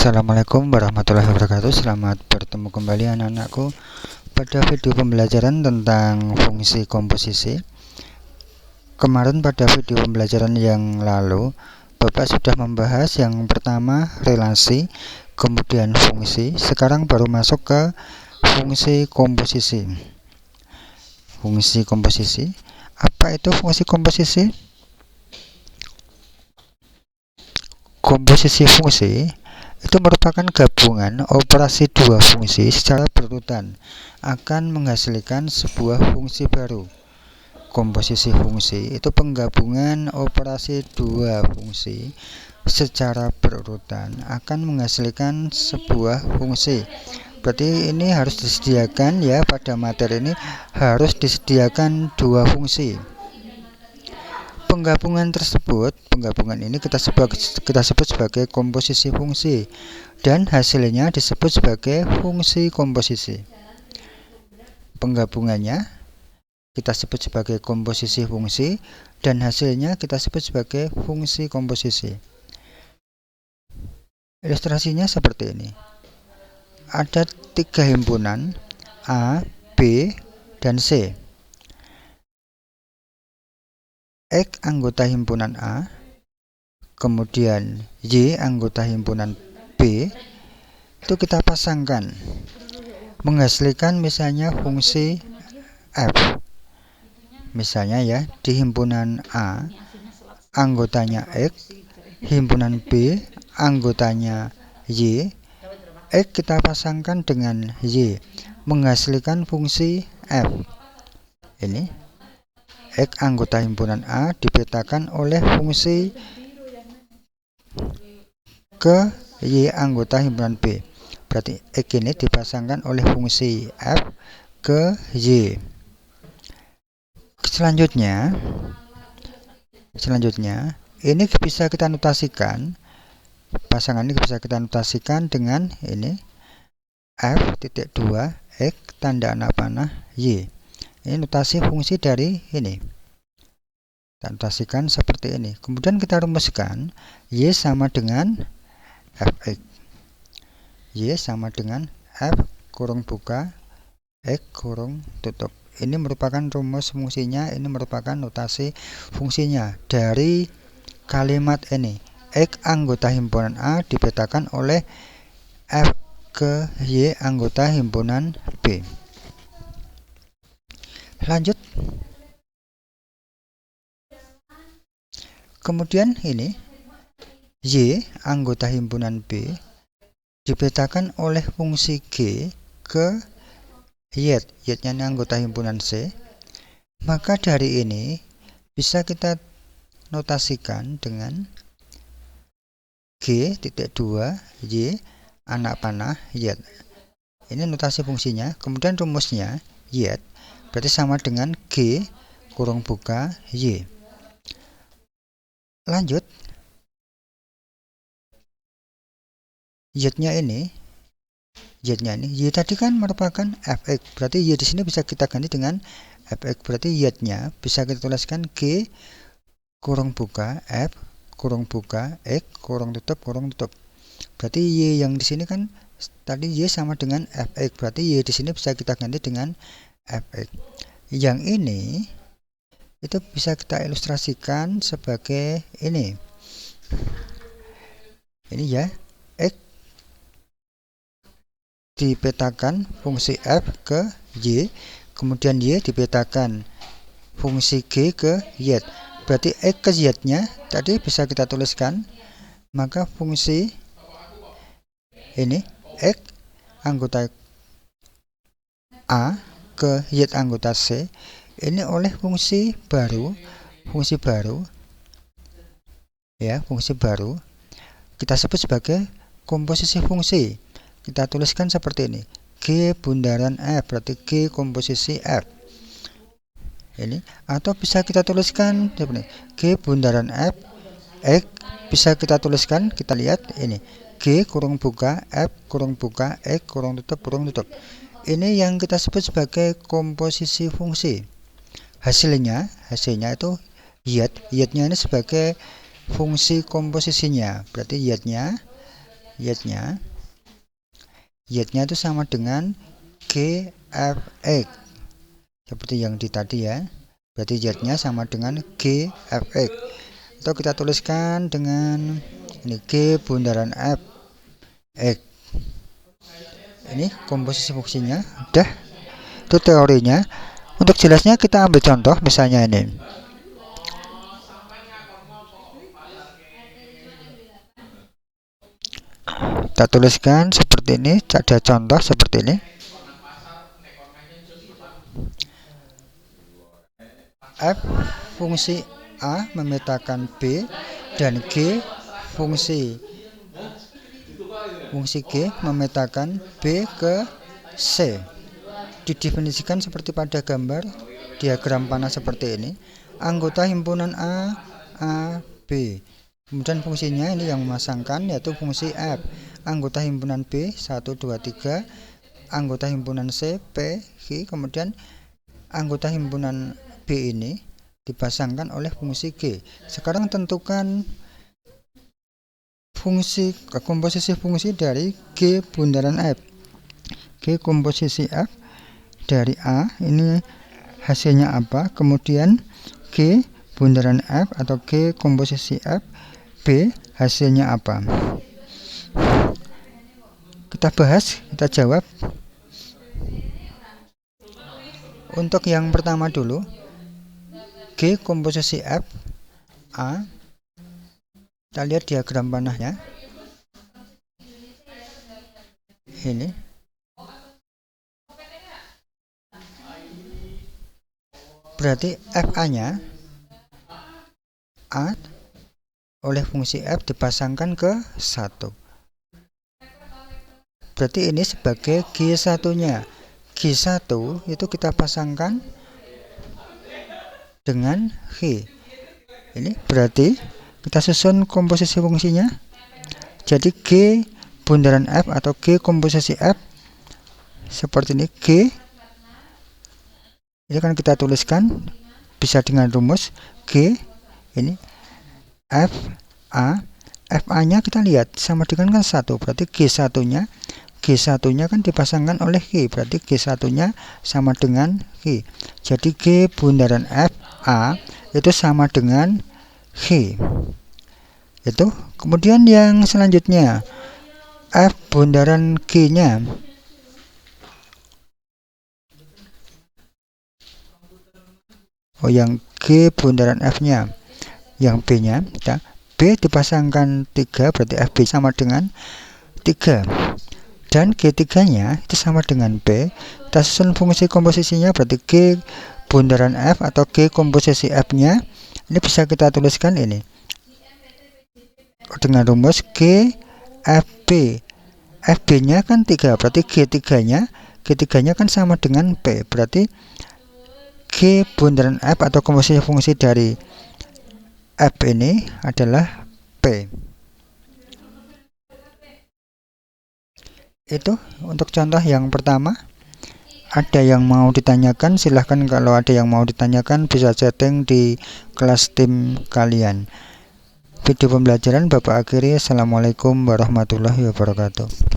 Assalamualaikum warahmatullahi wabarakatuh. Selamat bertemu kembali anak-anakku pada video pembelajaran tentang fungsi komposisi. Kemarin pada video pembelajaran yang lalu Bapak sudah membahas yang pertama relasi, kemudian fungsi. Sekarang baru masuk ke fungsi komposisi. Fungsi komposisi. Apa itu fungsi komposisi? Komposisi fungsi itu merupakan gabungan operasi dua fungsi secara berurutan akan menghasilkan sebuah fungsi baru. Komposisi fungsi itu penggabungan operasi dua fungsi secara berurutan akan menghasilkan sebuah fungsi. Berarti ini harus disediakan ya, pada materi ini harus disediakan dua fungsi. Penggabungan ini kita sebut sebagai komposisi fungsi, dan hasilnya disebut sebagai fungsi komposisi. Penggabungannya kita sebut sebagai komposisi fungsi, dan hasilnya kita sebut sebagai fungsi komposisi. Ilustrasinya seperti ini. Ada tiga himpunan A, B, dan C. X anggota himpunan A, kemudian Y anggota himpunan B, itu kita pasangkan menghasilkan misalnya fungsi F. Misalnya ya, di himpunan A anggotanya X, himpunan B anggotanya Y. X kita pasangkan dengan Y menghasilkan fungsi F. Ini X anggota himpunan A dipetakan oleh fungsi ke Y anggota himpunan B. Berarti X ini dipasangkan oleh fungsi F ke Y. Selanjutnya ini bisa kita notasikan, pasangan ini bisa kita notasikan dengan ini F.2 X tanda anak panah Y. Ini notasi fungsi dari ini. Kita notasikan seperti ini. Kemudian kita rumuskan Y sama dengan Fx. Y sama dengan F kurung buka X kurung tutup. Ini merupakan rumus fungsinya, ini merupakan notasi fungsinya dari kalimat ini. X anggota himpunan A dipetakan oleh F ke Y anggota himpunan B. Lanjut. Kemudian ini Y anggota himpunan B dipetakan oleh fungsi G ke Y. Y-nya ini anggota himpunan C. Maka dari ini bisa kita notasikan dengan G.2 Y anak panah Y. Ini notasi fungsinya. Kemudian rumusnya Y berarti sama dengan G kurung buka Y. Lanjut. Y-nya ini Y tadi kan merupakan Fx. Berarti Y di sini bisa kita ganti dengan Fx. Berarti Y-nya bisa kita tuliskan G kurung buka F kurung buka X kurung tutup. Berarti Y yang di sini kan tadi Y sama dengan Fx. Berarti Y di sini bisa kita ganti dengan Fx. Yang ini itu bisa kita ilustrasikan sebagai ini. Ini ya, X dipetakan fungsi F ke Y, kemudian Y dipetakan fungsi G ke Y. Berarti X ke Y-nya tadi bisa kita tuliskan, maka fungsi ini X anggota A ke Y anggota C ini oleh fungsi baru ya, fungsi baru kita sebut sebagai komposisi fungsi. Kita tuliskan seperti ini, G bundaran F, berarti G komposisi F ini. Atau bisa kita tuliskan seperti ini, G bundaran F X. Bisa kita tuliskan, kita lihat ini, G kurung buka F kurung buka X kurung tutup. Ini yang kita sebut sebagai komposisi fungsi. Hasilnya itu Y-nya ini sebagai fungsi komposisinya. Berarti Y-nya Y-nya itu sama dengan G, F, X. Seperti yang di tadi ya. Berarti Y-nya sama dengan G, F, X. Atau kita tuliskan dengan ini G bundaran F, X. Ini komposisi fungsinya. Udah. Itu teorinya. Untuk jelasnya kita ambil contoh misalnya ini. Kita tuliskan seperti ini, ada contoh seperti ini. F fungsi A memetakan B dan G fungsi G memetakan B ke C. Didefinisikan seperti pada gambar diagram panah seperti ini. Anggota himpunan A, B. Kemudian fungsinya ini yang memasangkan yaitu fungsi F. Anggota himpunan B 1, 2, 3. Anggota himpunan C, P, Q. Kemudian anggota himpunan B ini dipasangkan oleh fungsi G. Sekarang tentukan komposisi fungsi dari G bundaran F. G komposisi F dari A ini hasilnya apa? Kemudian G bundaran F atau G komposisi F B hasilnya apa? Kita bahas, kita jawab. Untuk yang pertama dulu, G komposisi F A. Kita lihat diagram panahnya. Ini. Berarti FA-nya A oleh fungsi F dipasangkan ke 1. Berarti ini sebagai G1-nya. G1 itu kita pasangkan dengan G. Ini berarti kita susun komposisi fungsinya. Jadi G bundaran F atau G komposisi F seperti ini. G ini kan kita tuliskan bisa dengan rumus G ini F A. FA-nya kita lihat sama dengan kan 1. Berarti G1-nya kan dipasangkan oleh G. Berarti G1-nya sama dengan G. Jadi G bundaran F A itu sama dengan G. Itu. Kemudian yang selanjutnya F bundaran G-nya. Oh, yang G bundaran F-nya. Yang B-nya kita B dipasangkan 3, berarti FB sama dengan 3. Dan G3-nya itu sama dengan B. Kita susun fungsi komposisinya, berarti G bundaran F atau G komposisi F-nya. Ini bisa kita tuliskan ini. Dengan rumus G FB. FB-nya kan 3, berarti G3-nya kan sama dengan P. Berarti G bundaran F atau komposisi fungsi dari F ini adalah P. Itu untuk contoh yang pertama. Ada yang mau ditanyakan, silahkan. Kalau ada yang mau ditanyakan bisa chatting di kelas tim kalian. Video pembelajaran Bapak akhiri. Assalamualaikum warahmatullahi wabarakatuh.